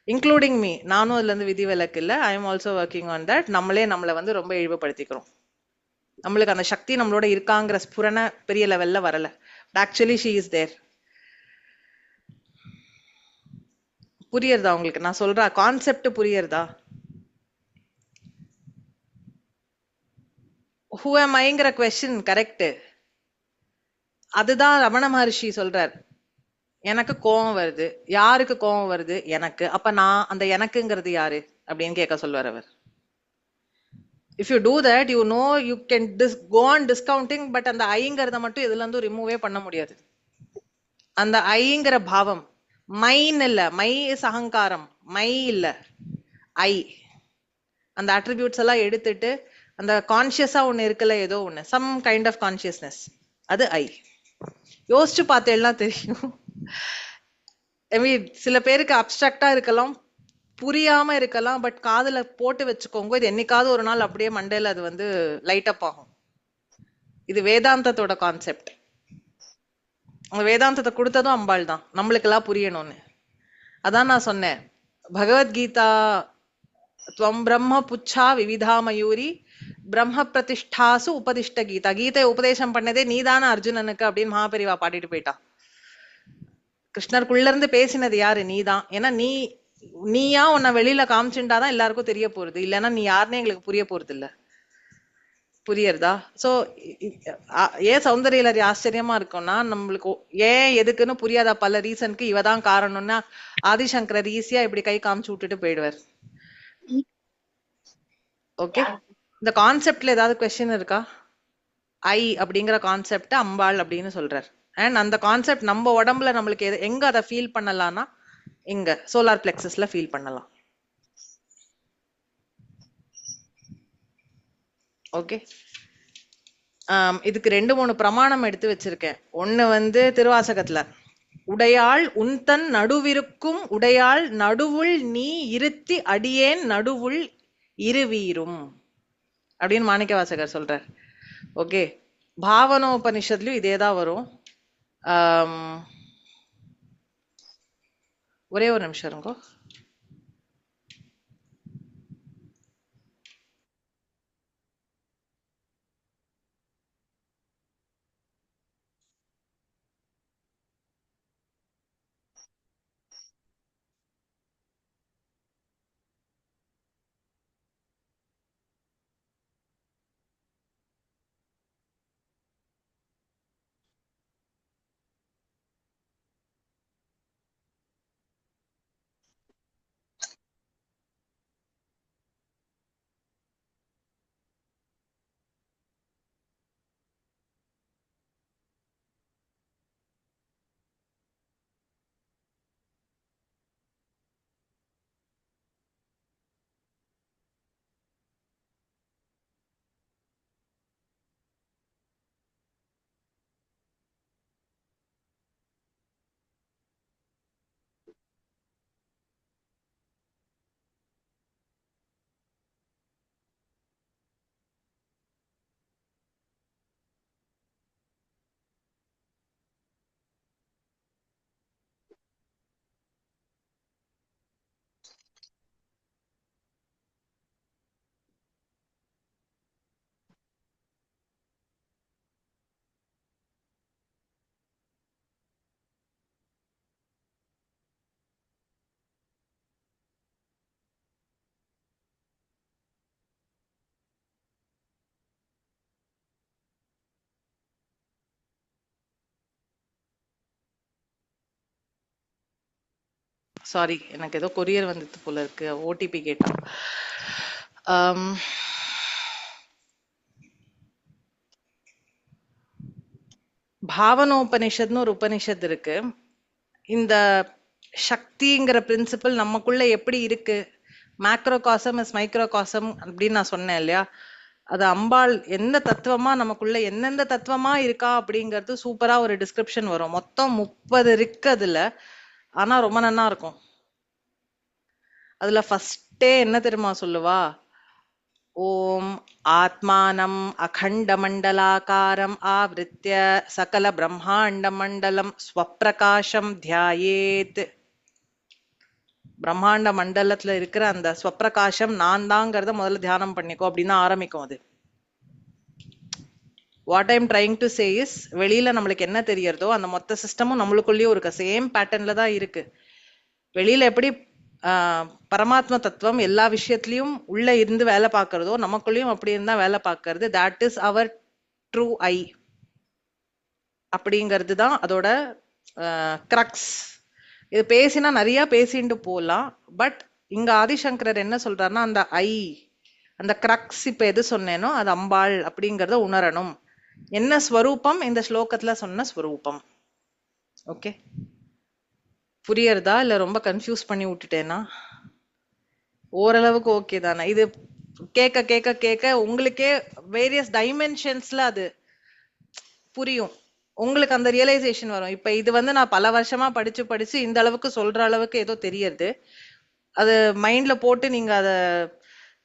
இன்க்ளூடிங் மீ, நானும் அதுல இருந்து விதி விலக்கு இல்லை. I am also working on that. நம்மளே நம்மளை ரொம்ப இழிவுபடுத்திக்கிறோம். நம்மளுக்கு அந்த சக்தி நம்மளோட இருக்காங்கிற ஸ்புரண பெரிய லெவல்ல வரல. Actually she is there. புரியுறதா உங்களுக்கு? நான் சொல்ற கான்செப்ட் புரியுறதா? ஹூ ஆம் ஐங்கிற கொஸ்டின் கரெக்ட். அதுதான் ரமண மகர்ஷி சொல்றார். எனக்கு கோபம் வருது. யாருக்கு கோபம் வருது? எனக்கு. அப்ப நான் அந்த எனக்குங்கிறது யாரு அப்படின்னு கேட்க சொல்வார் அவர். If you do that, you know you can go on discounting, but அந்த ஐங்கிறத மட்டும் இதுல இருந்து ரிமூவே பண்ண முடியாது. அந்த ஐங்கிற பாவம் மைன் இல்ல. மை இஸ் அகங்காரம், மை இல்ல, ஐ. அந்த அட்ரிபியூட்ஸ் எல்லாம் எடுத்துட்டு அந்த கான்சியஸா ஒண்ணு இருக்குல்ல, ஏதோ ஒண்ணு, சம் கைண்ட் ஆஃப் கான்சியஸ்னஸ், அது ஐ. யோசிச்சு பார்த்தேன்னா தெரியும். ஐ மீன் சில பேருக்கு அப்டிராக்டா இருக்கலாம், புரியாம இருக்கலாம், பட் காதுல போட்டு வச்சுக்கோங்க. இது என்னைக்காவது ஒரு நாள் அப்படியே மண்டையில அது லைட் அப் ஆகும். இது வேதாந்தத்தோட கான்செப்ட். அந்த வேதாந்தத்தை கொடுத்ததும் அம்பாள் தான், நம்மளுக்கு எல்லாம் புரியணும்னு. அதான் நான் சொன்னேன், பகவத்கீதா துவம் பிரம்ம புச்சா விவிதா மயூரி பிரம்ம பிரதிஷ்டாசு உபதிஷ்ட கீதா, கீதையை உபதேசம் பண்ணதே நீதான அர்ஜுனனுக்கு அப்படின்னு மகாபெரிவா பாடிட்டு போயிட்டா. கிருஷ்ணருக்குள்ள இருந்து பேசினது யாரு? நீதான். ஏன்னா நீயா உன்னை வெளியில காமிச்சுட்டாதான் எல்லாருக்கும் தெரிய போறது, இல்லைன்னா நீ யாருன்னு எங்களுக்கு புரிய போறது இல்ல. புரியுறதா? சோ ஏன் சௌந்தர்யலரி ஆச்சரியமா இருக்கும்னா, நம்மளுக்கு ஏன் எதுக்குன்னு புரியாத பல ரீசனுக்கு இவதான் காரணம்னா ஆதிசங்கரர் ஈஸியா இப்படி கை காமிச்சு விட்டுட்டு போயிடுவார். ஓகே, இந்த கான்செப்ட்ல ஏதாவது கொஸ்டின் இருக்கா? ஐ அப்படிங்கிற கான்செப்ட் அம்பாள் அப்படின்னு சொல்றார். அண்ட் அந்த கான்செப்ட் நம்ம உடம்புல நம்மளுக்கு எங்க அதை ஃபீல் பண்ணலாம்னா, இங்க சோலார் பிளெக்ஸஸ்ல ஃபீல் பண்ணலாம். ஓகே, இதுக்கு 2-3 பிரமாணம் எடுத்து வச்சிருக்கேன். ஒண்ணு திருவாசகத்துல, உடையாள் உன்தன் நடுவிருக்கும் உடையாள் நடுவுள் நீ இருத்தி அடியேன் நடுவுள் இருவீரும் அப்படின்னு மாணிக்க வாசகர் சொல்றார். ஓகே, பாவனோபனிஷத்துலயும் இதேதான் வரும். ஒரே ஒரு நிமிஷம் இருங்கோ. சாரி, எனக்கு ஏதோ கொரியர் வந்தது போல இருக்கு, ஓடிபி கேட்டா. பாவனோபனிஷத்னு ஒரு உபனிஷத் இருக்கு. இந்த சக்திங்கிற பிரின்சிபல் நமக்குள்ள எப்படி இருக்கு, மேக்ரோ காசம் இஸ் மைக்ரோ காசம் அப்படின்னு நான் சொன்னேன் இல்லையா? அது அம்பாள் எந்த தத்துவமா நமக்குள்ள எந்தெந்த தத்துவமா இருக்கா அப்படிங்கிறது சூப்பரா ஒரு டிஸ்கிரிப்ஷன் வரும். மொத்தம் 30 இருக்கு அதுல. ஆனா ரொம்ப நன்னா இருக்கும். அதுல ஃபர்ஸ்டே என்ன தெரியுமா சொல்லுவா? ஓம் ஆத்மானம் அகண்ட மண்டலாகாரம் ஆவிருத்திய சகல பிரம்மாண்ட மண்டலம் ஸ்வப்பிரகாசம் தியாயேத். பிரம்மாண்ட மண்டலத்துல இருக்கிற அந்த ஸ்வப்பிரகாசம் நான் தாங்கிறத முதல்ல தியானம் பண்ணிக்கோ அப்படின்னு ஆரம்பிக்கும் அது. What I'm trying to say is, வெளியில நம்மளுக்கு என்ன தெரியறதோ அந்த மொத்த சிஸ்டமும் நம்மளுக்குள்ளேயும் இருக்க சேம் பேட்டர்ன்ல தான் இருக்கு. வெளியில எப்படி பரமாத்ம தத்துவம் எல்லா விஷயத்திலயும் உள்ள இருந்து வேலை பார்க்கறதோ நமக்குள்ளேயும் அப்படி இருந்தா வேலை பார்க்கறது. That is our true I அப்படிங்கிறது தான் அதோட கிரக்ஸ். இது பேசினா நிறைய பேசிட்டு போலாம். பட் இங்க ஆதிசங்கரர் என்ன சொல்றாருன்னா, அந்த ஐ அந்த கிரக்ஸ் இப்ப எது சொன்னேனோ அது அம்பாள் அப்படிங்கறத உணரணும். என்ன ஸ்வரூபம்? இந்த ஸ்லோகத்துல சொன்ன ஸ்வரூபம். ஓகே, புரியறதா இல்ல ரொம்ப கன்ஃபியூஸ் பண்ணி விட்டுட்டேனா? ஓரளவுக்கு ஓகே தானே? இது கேட்க கேட்க கேட்க உங்களுக்கே வேரியஸ் டைமென்ஷன்ஸ்ல அது புரியும். உங்களுக்கு அந்த ரியலைசேஷன் வரும். இப்ப இது நான் பல வருஷமா படிச்சு படிச்சு இந்த அளவுக்கு சொல்ற அளவுக்கு ஏதோ தெரியறது. அது மைண்ட்ல போட்டு நீங்க அத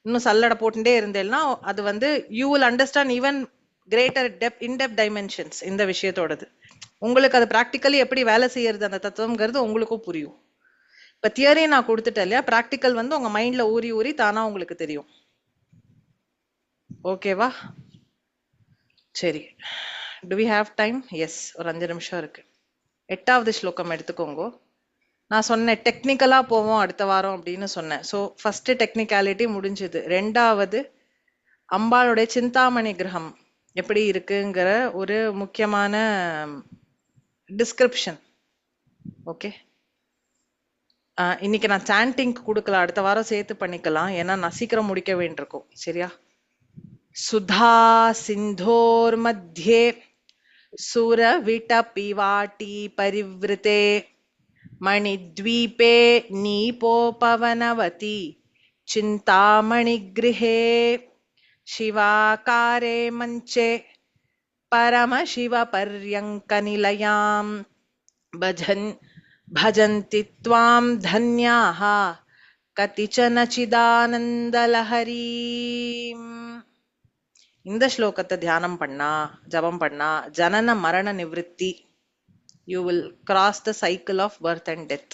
இன்னும் சல்லடை போட்டுட்டே இருந்தேன்னா அது you will understand even greater in depth dimensions இந்த விஷயத்தோடது. உங்களுக்கு அது ப்ராக்டிக்கலி எப்படி வேலை செய்யறது அந்த தத்துவம்ங்கிறது உங்களுக்கும் புரியும். இப்ப தியரி நான் கொடுத்துட்டேன் இல்லையா, ப்ராக்டிக்கல் வந்து உங்க மைண்ட்ல ஊறி ஊறி தானா உங்களுக்கு தெரியும். ஓகேவா? சரி, do we have time? Yes, ஒரு 5 நிமிஷம் இருக்கு. 8வது ஸ்லோகம் எடுத்துக்கோங்க. நான் சொன்னேன் டெக்னிக்கலா போவோம் அடுத்த வாரம் அப்படின்னு சொன்னேன். ஸோ ஃபர்ஸ்ட் டெக்னிக்காலிட்டி முடிஞ்சது. 2வது அம்பாளுடைய சிந்தாமணி கிரகம் எப்படி இருக்குங்கிற ஒரு முக்கியமான டிஸ்கிரிப்ஷன். ஓகே, இன்னைக்கு நான் சாண்டிங் கொடுக்கல, அடுத்த வாரம் சேர்த்து பண்ணிக்கலாம், ஏன்னா நான் சீக்கிரம் முடிக்க வேண்டியிருக்கும். சரியா? சுதா சிந்தோர் மத்தியே சுரவிடபிவாட்டி பரிவ்ருதே மணித்வீபே நீபோபவனவதி चिन्तामणिगृहे शिवाकारे मञ्चे परमशिवपर्यङ्कनिलयां भजन्ति त्वां धन्याः कतिचन चिदानन्दलहरीम्. இந்த ஸ்லோகத்தை தியானம் பண்ணா, ஜபம் பண்ணா, ஜனன மரண நிவೃತ್ತಿ, you will cross the cycle of birth and death.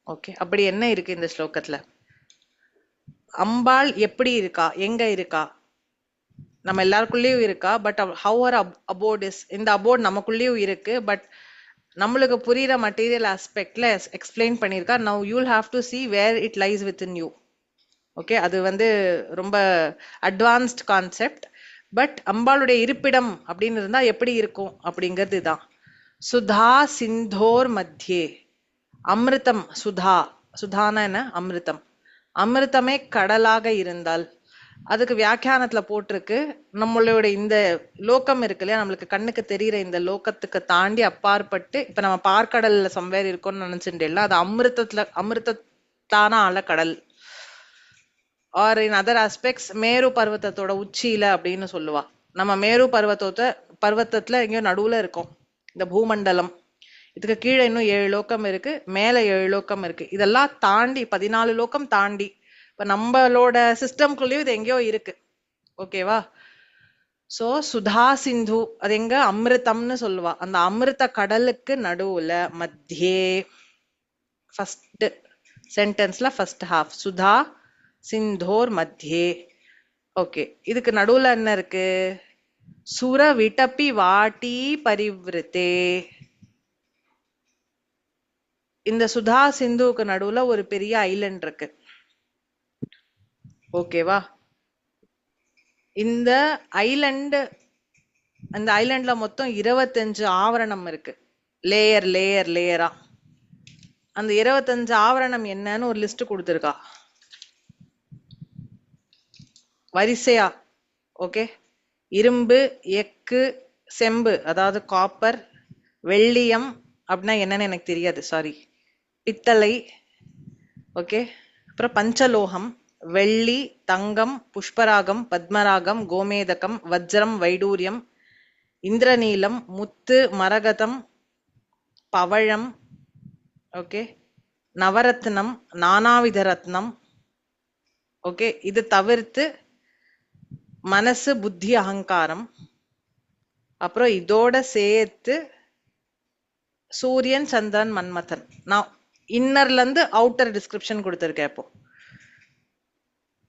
Okay, அப்படி என்ன இருக்கு இந்த ஸ்லோகத்துல? அம்பாள் எப்படி இருக்கா, எங்க இருக்கா? நம்ம எல்லாருக்குள்ளேயும் இருக்கா, but how her abort is, இந்த அபோர்ட் நமக்குள்ளேயும் இருக்கு, பட் நம்மளுக்கு புரியுற மெட்டீரியல் ஆஸ்பெக்ட்ல எக்ஸ்பிளைன் பண்ணியிருக்கா. Now you will have to see where it lies within you. Okay, அது வந்து ரொம்ப அட்வான்ஸ்ட் கான்செப்ட். பட் அம்பாளுடைய இருப்பிடம் அப்படின்னு இருந்தா எப்படி இருக்கும் அப்படிங்கிறது தான். சுதா சிந்தோர் மத்தியே, அமிர்தம், சுதா, சுதானா என்ன? அமிர்தம். அமிர்தமே கடலாக இருந்தால், அதுக்கு வியாக்கியானத்துல போட்டிருக்கு, நம்மளோட இந்த லோகம் இருக்கு இல்லையா, நம்மளுக்கு கண்ணுக்கு தெரியுற இந்த லோகத்துக்கு தாண்டி அப்பாற்பட்டு இப்ப நம்ம பார்க்கடல்ல சம்வேர் இருக்கோம்னு நினைச்சுட்டு, அது அமிர்தத்துல, அமிர்தத்தான ஆழக்கடல். Or in other aspects Meru பர்வத்தத்தோட உச்சியில அப்படின்னு சொல்லுவா. நம்ம மேரு பர்வத்தத்துல எங்கேயோ நடுவுல இருக்கோம். இந்த பூமண்டலம், இதுக்கு கீழே இன்னும் 7 லோகம் இருக்கு, மேல 7 லோகம் இருக்கு. இதெல்லாம் தாண்டி 14 லோகம் தாண்டி இப்ப நம்மளோட சிஸ்டம்குள்ளேயும் இது எங்கேயோ இருக்கு. ஓகேவா? சோ சுதா சிந்து, அது எங்க? அமிர்தம்னு சொல்லுவா. அந்த அமிர்த கடலுக்கு நடுவுல, மத்தியே, ஃபர்ஸ்ட் சென்டென்ஸ்ல ஃபர்ஸ்ட் ஹாஃப், சுதா சிந்தோர் மத்தியே. ஓகே, இதுக்கு நடுவுல என்ன இருக்கு? சுர விட்டப்பி வாட்டி பரிவிருத்தே. இந்த சுதா சிந்துவுக்கு நடுவுல ஒரு பெரிய ஐலண்ட் இருக்கு. ஓகேவா? இந்த ஐலண்ட், அந்த ஐலண்ட்ல மொத்தம் 25 ஆவரணம் இருக்கு, லேயர் லேயர் லேயரா. அந்த 25 ஆவரணம் என்னன்னு ஒரு லிஸ்ட் கொடுத்திருக்கா வரிசையா. ஓகே, இரும்பு, எக்கு, செம்பு அதாவது காப்பர், வெள்ளியம் அப்படின்னா என்னன்னு எனக்கு தெரியாது, சாரி, பித்தளை. ஓகே, அப்புறம் பஞ்சலோகம், வெள்ளி, தங்கம், புஷ்பராகம், பத்மராகம், கோமேதகம், வஜ்ரம், வைடூரியம், இந்திரநீலம், முத்து, மரகதம், பவழம். ஓகே, நவரத்னம், நானாவித ரத்னம். ஓகே, இது தவிர்த்து மனசு, புத்தி, அகங்காரம். அப்புறம் இதோட சேர்த்து சூரியன், சந்திரன், மன்மதன். நான் இன்னர்ல இருந்து அவுட்டர் டிஸ்கிரிப்ஷன் கொடுத்திருக்கேன். இப்போ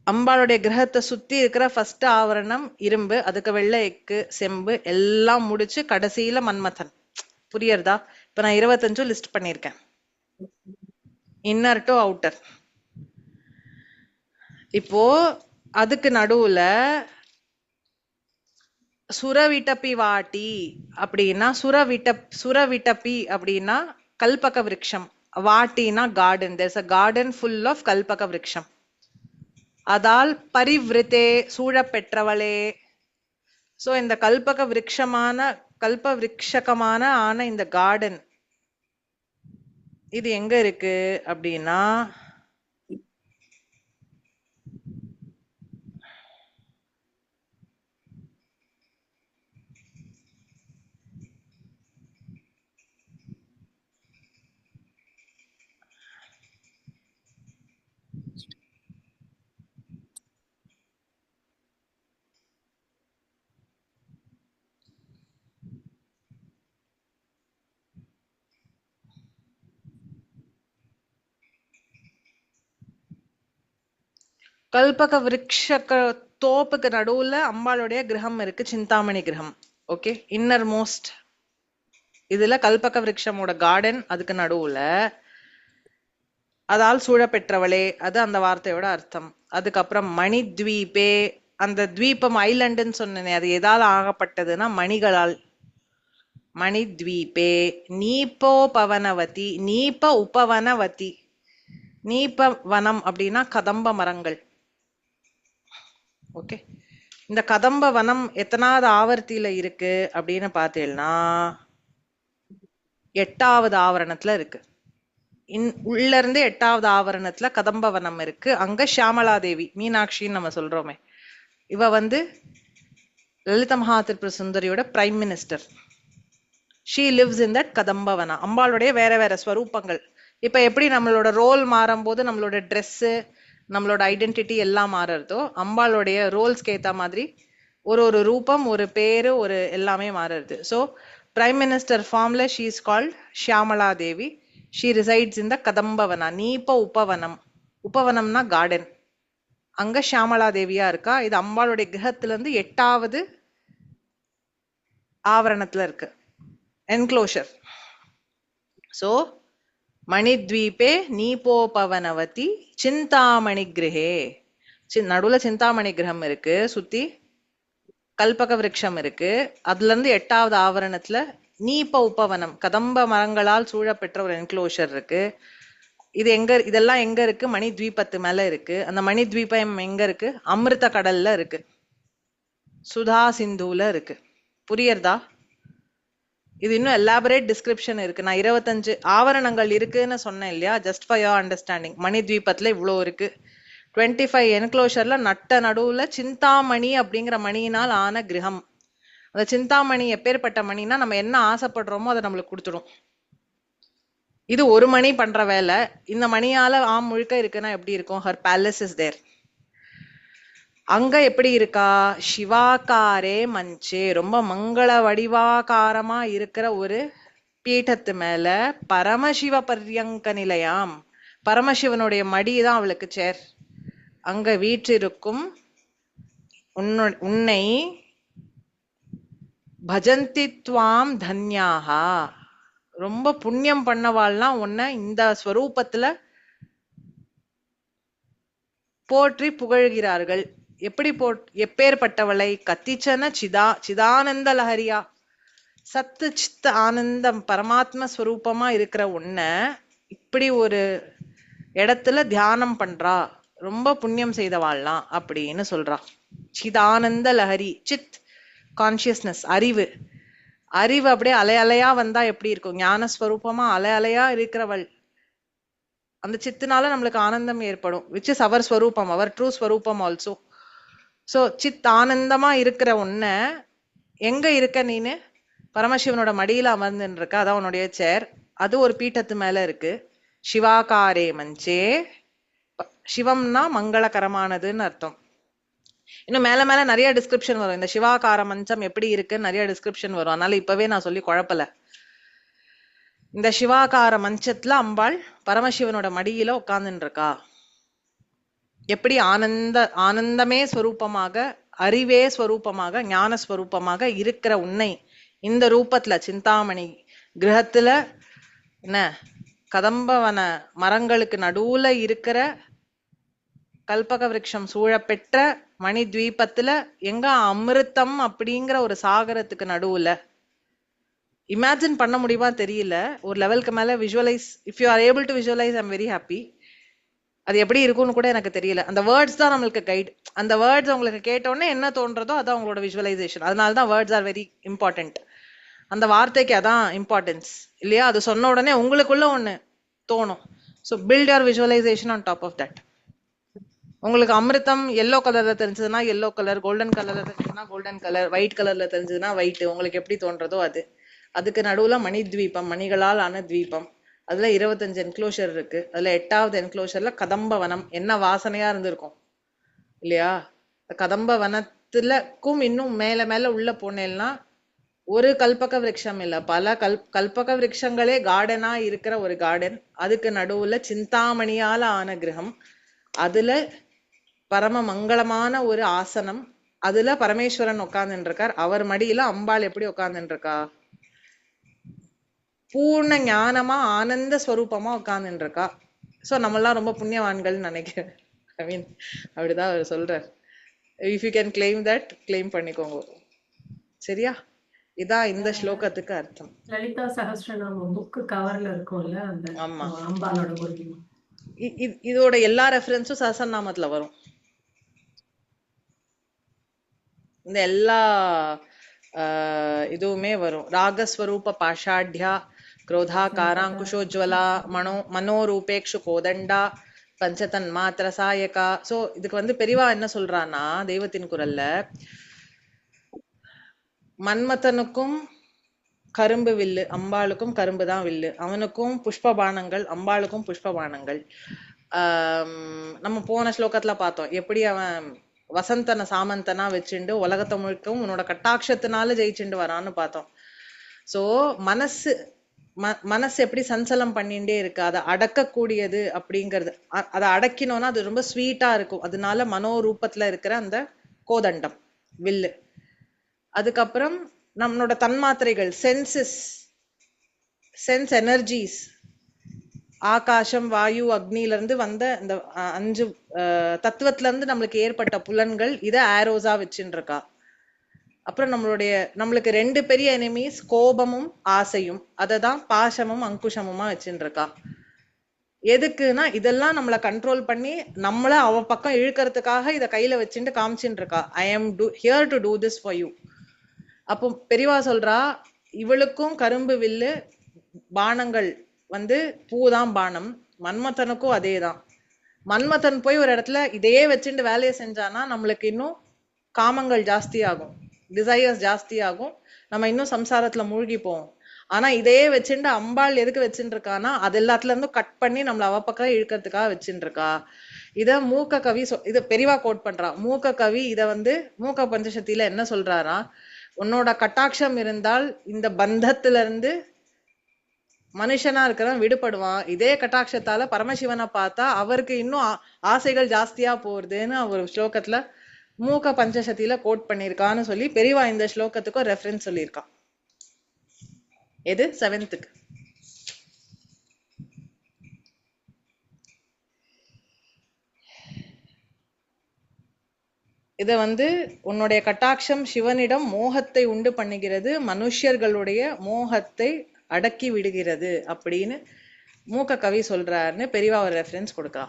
அம்பாளுடைய கிரகத்தை சுத்தி இருக்கிற ஃபர்ஸ்ட் ஆவரணம் இரும்பு, அதுக்கு வெள்ளை, எக்கு, செம்பு எல்லாம் முடிச்சு கடைசியில மன்மதன். புரியுறதா? இப்ப நான் 25 லிஸ்ட் பண்ணிருக்கேன், இன்னர் டு அவுட்டர். இப்போ அதுக்கு நடுவுல சுரவிட்டப்பி வாட்டி அப்படின்னா, சுரவிட்டப்பி அப்படின்னா கல்பக விருட்சம், வாட்டினா garden. There's a garden full of கல்பக விருட்சம். அதால் பரிவிருத்தே, சூழப்பெற்றவளே. சோ இந்த கல்பக விருட்சமான, கல்ப விருட்சகமான ஆன இந்த கார்டன் இது எங்க இருக்கு அப்படின்னா, கல்பக விருட்ச தோப்புக்கு நடுவுல அம்பாளுடைய கிரகம் இருக்கு, சிந்தாமணி கிரகம். ஓகே, இன்னர் மோஸ்ட் இதுல கல்பக விருட்சமோட கார்டன், அதுக்கு நடுவுல அதால் சூழ பெற்றவளே, அது அந்த வார்த்தையோட அர்த்தம். அதுக்கப்புறம் மணி த்வீபே, அந்த த்வீபம் ஐலண்டுன்னு சொன்னேன், அது எதால் ஆகப்பட்டதுன்னா மணிகளால். மணி த்வீபே நீப்போ பவனவதி, நீப்ப உபவனவதி. நீப்ப வனம் அப்படின்னா கதம்ப மரங்கள். ஓகே, இந்த கதம்ப வனம் எத்தனாவது ஆவர்த்தியில இருக்கு அப்படின்னு பார்த்தீங்கன்னா 8வது ஆவரணத்துல இருக்கு. உள்ள இருந்து 8வது ஆவரணத்துல கதம்ப வனம் இருக்கு. அங்க ஷியாமலா தேவி, மீனாட்சின்னு நம்ம சொல்றோமே, இவ லலித மகா திரிபுர சுந்தரியோட prime minister. She lives in that Kadambavana. அம்பாளுடைய வேற வேற ஸ்வரூபங்கள். இப்ப எப்படி நம்மளோட ரோல் மாறும் போது நம்மளோட ட்ரெஸ்ஸு, நம்மளோட ஐடென்டிட்டி எல்லாம் மாறுறதோ, அம்பாளுடைய ரோல்ஸ்க்கு ஏத்த மாதிரி ஒரு ஒரு ரூபம், ஒரு பேரு, ஒரு எல்லாமே மாறுறது. ஸோ பிரைம் மினிஸ்டர் ஃபார்ம்ல she is called Shyamala Devi. She resides in the Kadambavana. நீப்ப உபவனம், உபவனம்னா கார்டன், அங்க ஷியாமலா தேவியா இருக்கா. இது அம்பாளுடைய கிரகத்துல இருந்து 8வது ஆவரணத்துல இருக்கு, என்க்ளோஷர். சோ மணித்வீபே நீபோபவனவதி சிந்தாமணி கிரகே. நடுவுல சிந்தாமணி கிரகம் இருக்கு, சுத்தி கல்பக விருட்சம் இருக்கு. அதுல இருந்து 8வது ஆவரணத்துல நீப்ப உபவனம், கதம்ப மரங்களால் சூழப்பெற்ற ஒரு என்க்ளோஷர் இருக்கு. இது எங்க, இதெல்லாம் எங்க இருக்கு? மணி த்வீபத்து மேல இருக்கு. அந்த மணி த்வீபம் எங்க இருக்கு? அமிர்த கடல்ல இருக்கு, சுதா சிந்துல இருக்கு. புரியறதா? இது இன்னும் எலாபரேட் டிஸ்கிரிப்ஷன் இருக்கு. நான் 25 ஆவரணங்கள் இருக்குன்னு சொன்னேன் இல்லையா, ஜஸ்ட் ஃபார் யோர் அண்டர்ஸ்டாண்டிங். மணி த்வீபத்துல இவ்வளோ இருக்கு. 25 என்க்ளோஷர்ல நட்ட நடுவுல சிந்தாமணி அப்படிங்கிற மணியினால் ஆன கிரகம். அந்த சிந்தாமணி எப்பேற்பட்ட மணினா, நம்ம என்ன ஆசைப்படுறோமோ அதை நம்மளுக்கு கொடுத்துடும். இது ஒரு மணி பண்ற வேலை. இந்த மணியால முழுக்க இருக்குன்னா எப்படி இருக்கும்? Her palace is there. அங்க எப்படி இருக்கா? சிவாகாரே மஞ்சே, ரொம்ப மங்கள வடிவாகாரமா இருக்கிற ஒரு பீட்டத்து மேல பரமசிவ பர்யங்க நிலையாம். பரமசிவனுடைய மடிதான் அவளுக்கு சேர். அங்க வீற்றிருக்கும் உன்னை பஜந்தி துவாம் தன்யாஹா, ரொம்ப புண்ணியம் பண்ணவாள்லாம் உன்னை இந்த ஸ்வரூபத்துல போற்றி புகழ்கிறார்கள். எப்படி எப்பேற்பட்டவளை? கத்திச்சன சிதானந்த லஹரியா, சத்து சித்த ஆனந்தம் பரமாத்ம ஸ்வரூபமா இருக்கிற உன்னை இப்படி ஒரு இடத்துல தியானம் பண்றா, ரொம்ப புண்ணியம் செய்தவாள்லாம் அப்படின்னு சொல்றா. சிதானந்த லஹரி, சித் கான்சியஸ்னஸ், அறிவு. அறிவு அப்படியே அலை அலையா வந்தா எப்படி இருக்கும்? ஞானஸ்வரூபமா அலை அலையா இருக்கிறவள். அந்த சித்துனால நம்மளுக்கு ஆனந்தம் ஏற்படும், விச் இஸ் அவர் ஸ்வரூபம், அவர் ட்ரூ ஸ்வரூபம் ஆல்சோ. சோ சித் ஆனந்தமா இருக்கிற உன்னை எங்க இருக்க நீனு? பரமசிவனோட மடியில அமர்ந்துன்னு இருக்க, அதான் உன்னுடைய சேர். அது ஒரு பீட்டத்து மேல இருக்கு. சிவாகாரே மஞ்சே, சிவம்னா மங்களகரமானதுன்னு அர்த்தம். இன்னும் மேல மேல நிறைய டிஸ்கிரிப்ஷன் வரும். இந்த சிவாகார மஞ்சம் எப்படி இருக்குன்னு நிறைய டிஸ்கிரிப்ஷன் வரும். அதனால இப்பவே நான் சொல்லி குழப்பல. இந்த சிவாகார மஞ்சத்துல அம்பாள் பரமசிவனோட மடியில உட்கார்ந்துட்டு இருக்கா. எப்படி ஆனந்தமே ஸ்வரூபமாக, அறிவே ஸ்வரூபமாக, ஞான ஸ்வரூபமாக இருக்கிற உன்னை இந்த ரூபத்துல சிந்தாமணி கிரகத்துல என்ன கதம்பவன மரங்களுக்கு நடுவுல இருக்கிற கல்பக விருட்சம் சூழப்பெற்ற மணி த்வீபத்துல எங்க அமிர்தம் அப்படிங்கிற ஒரு சாகரத்துக்கு நடுவுல. இமேஜின் பண்ண முடியுமா தெரியல. ஒரு லெவலுக்கு மேல visualise, if you are able to visualise, I am very happy. அது எப்படி இருக்கும்னு கூட எனக்கு தெரியல. அந்த வேர்ட்ஸ் தான் நம்மளுக்கு கைட். அந்த வேர்ட்ஸ் உங்களுக்கு கேட்டோடனே என்ன தோன்றதோ அதான் உங்களோட விஷுவலைசேஷன். அதனால தான் வேர்ட்ஸ் ஆர் வெரி இம்பார்ட்டன்ட். அந்த வார்த்தைக்கு அதான் இம்பார்ட்டன்ஸ் இல்லையா? அது சொன்ன உடனே உங்களுக்குள்ள ஒண்ணு தோணும். So build your visualization on top of that. உங்களுக்கு அமிர்தம் எல்லோ கலர்ல தெரிஞ்சதுன்னா எல்லோ கலர், கோல்டன் கலர்ல தெரிஞ்சதுன்னா கோல்டன் கலர், ஒயிட் கலர்ல தெரிஞ்சதுன்னா ஒயிட், உங்களுக்கு எப்படி தோன்றதோ அது. அதுக்கு நடுவுல மணி த்வீபம், மணிகளால் ஆன த்வீபம். அதுல 25 என்க்ளோஷர் இருக்கு. அதுல 8வது என்க்ளோஷர்ல கதம்ப வனம். என்ன வாசனையா இருந்திருக்கும் இல்லையா? கதம்ப வனத்துலக்கும் இன்னும் மேல மேல உள்ள போனேன்னா ஒரு கல்பக விருட்சம் இல்ல, பல கல்பக விருட்சங்களே கார்டனா இருக்கிற ஒரு கார்டன். அதுக்கு நடுவுல சிந்தாமணியால ஆன கிரகம். அதுல பரம மங்களமான ஒரு ஆசனம். அதுல பரமேஸ்வரன் உட்கார்ந்துட்டு இருக்கார். அவர் மடியில அம்பாள் எப்படி உட்கார்ந்துட்டு இருக்கா? பூர்ண ஞானமா ஆனந்த ஸ்வரூபமா உட்கார்ந்துட்டு இருக்கா. சோ நம்மெல்லாம் ரொம்ப புண்ணியவான்கள் நினைக்கிறேன். ஐ மீன் அப்படிதான் அவர் சொல்றார். If you can claim that, claim பண்ணிக்கோங்க. சரியா? இதான் இந்த ஸ்லோகத்துக்கு அர்த்தம்.
லலிதா சஹஸ்ரநாமம் புக் கவர்ல இருக்கும்ல அந்த
ஆமா.
அம்பாலோட ஒரு
இதோட எல்லா ரெஃபரன்ஸும் சஹஸ்ரநாமத்துல வரும். இந்த எல்லா இதுவுமே வரும். ராகஸ்வரூப பாஷாட்யா, क्रोधाकारांकुशोज्वला, मनोरूपेक्षु कोदंडा, பஞ்சதன் மாத்திர சாயகா. சோ இதுக்கு பெரியவா என்ன சொல்றான்னா, தெய்வத்தின் குரல்ல மன்மதனுக்கும் கரும்பு வில்லு, அம்பாளுக்கும் கரும்பு தான் வில்லு. அவனுக்கும் புஷ்பபானங்கள், அம்பாளுக்கும் புஷ்பபானங்கள். நம்ம போன ஸ்லோகத்துல பார்த்தோம் எப்படி அவன் வசந்தன சாமந்தனா வச்சுண்டு உலகத்தை முழுக்கவும் உன்னோட கட்டாட்சத்தினால ஜெயிச்சுண்டு வரான்னு பார்த்தோம். சோ மனசு எப்படி சஞ்சலம் பண்ணிட்டே இருக்கு, அதை அடக்கக்கூடியது அப்படிங்கிறது. அதை அடக்கினோம்னா அது ரொம்ப ஸ்வீட்டா இருக்கும். அதனால மனோரூபத்துல இருக்கிற அந்த கோதண்டம் வில்லு. அதுக்கப்புறம் நம்மளோட தன்மாத்திரைகள், சென்ஸ் எனர்ஜிஸ், ஆகாசம், வாயு, அக்னில இருந்து வந்த இந்த 5 தத்துவத்துல இருந்து நம்மளுக்கு ஏற்பட்ட புலன்கள், இத ஆரோஸா வச்சுட்டு இருக்கா. அப்புறம் நம்மளுக்கு 2 பெரிய எனிமீஸ், கோபமும் ஆசையும். அததான் பாசமும் அங்குஷமுமா வச்சுட்டு இருக்கா. எதுக்குன்னா இதெல்லாம் நம்மளை கண்ட்ரோல் பண்ணி நம்மள அவ பக்கம் இழுக்கிறதுக்காக இதை கையில வச்சுட்டு காமிச்சுட்டு இருக்கா. I am here to do this for you. அப்போ பெரியவா சொல்றா, இவளுக்கும் கரும்பு வில்லு, பானங்கள் பூதான் பானம். மன்மதனுக்கும் அதேதான். மன்மதன் போய் ஒரு இடத்துல இதையே வச்சுட்டு வேலையை செஞ்சானா நம்மளுக்கு இன்னும் காமங்கள் ஜாஸ்தி ஆகும், டிசையர்ஸ் ஜாஸ்தி ஆகும், நம்ம இன்னும் சம்சாரத்துல மூழ்கி போவோம். ஆனா இதையே வச்சுட்டு அம்பாள் எதுக்கு வச்சுட்டு இருக்கானா, அது எல்லாத்துல இருந்தும் கட் பண்ணி நம்மள அவ பக்கம் இழுக்கிறதுக்காக வச்சுட்டு இருக்கா. இத மூக்க கவி இத பெரியவா கோட் பண்றா. மூக்க கவி இத மூக்க பஞ்சசக்தியில என்ன சொல்றாரா, உன்னோட கட்டாட்சம் இருந்தால் இந்த பந்தத்துல இருந்து மனுஷனா இருக்கிறவன் விடுபடுவான். இதே கட்டாட்சத்தால பரமசிவனை பார்த்தா அவருக்கு இன்னும் ஆசைகள் ஜாஸ்தியா போறதுன்னு ஒரு ஸ்லோகத்துல மூக்க பஞ்சசக்தியில கோட் பண்ணிருக்கான்னு சொல்லி பெரியவா இந்த ஸ்லோகத்துக்கும் ரெஃபரன்ஸ் சொல்லியிருக்கான். எது 7th. இத உன்னுடைய கட்டாட்சம் சிவனிடம் மோகத்தை உண்டு பண்ணுகிறது, மனுஷர்களுடைய மோகத்தை அடக்கி விடுகிறது அப்படின்னு மூக்க கவி சொல்றாருன்னு பெரியவா ஒரு ரெஃபரன்ஸ் கொடுக்கா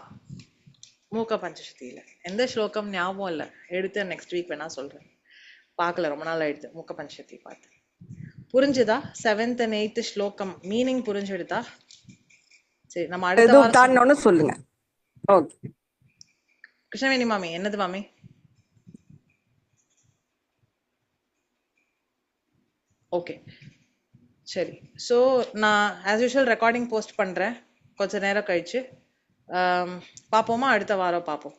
மூக்க பஞ்சசக்தியில. எந்த ஸ்லோகம் ஞாபகம் இல்ல, எடுத்து நெக்ஸ்ட் வீக் வேணா சொல்றேன். பார்க்கல, ரொம்ப நாள் ஆயிடுது மூக்க பஞ்சசக்தி பார்த்து. புரிஞ்சுதா? 7th and 8th ஸ்லோகம் மீனிங் புரிஞ்சுடுதா? சரி, நம்ம அடுத்த வாரம்
சொல்லுங்க. ஓகே
கிருஷ்ணவேணி மாமி, என்னது மாமி? ஓகே சரி. ஸோ நான் ஆஸ் யூஷுவல் ரெக்கார்டிங் போஸ்ட் பண்றேன் கொஞ்ச நேரம் கழிச்சு. பார்ப்போமா? அடுத்த வாரம் பார்ப்போம்.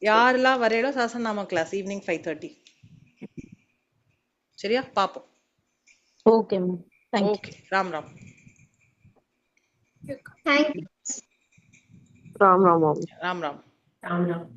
யாரெல்லாம் வரையிலோ சஹஸ்ரநாம கிளாஸ் ஈவினிங் 5:30. சரியா? பார்ப்போம்.
Okay ma'am, thank you.
Okay, Ram Ram.
Ram Ram.
Ram Ram.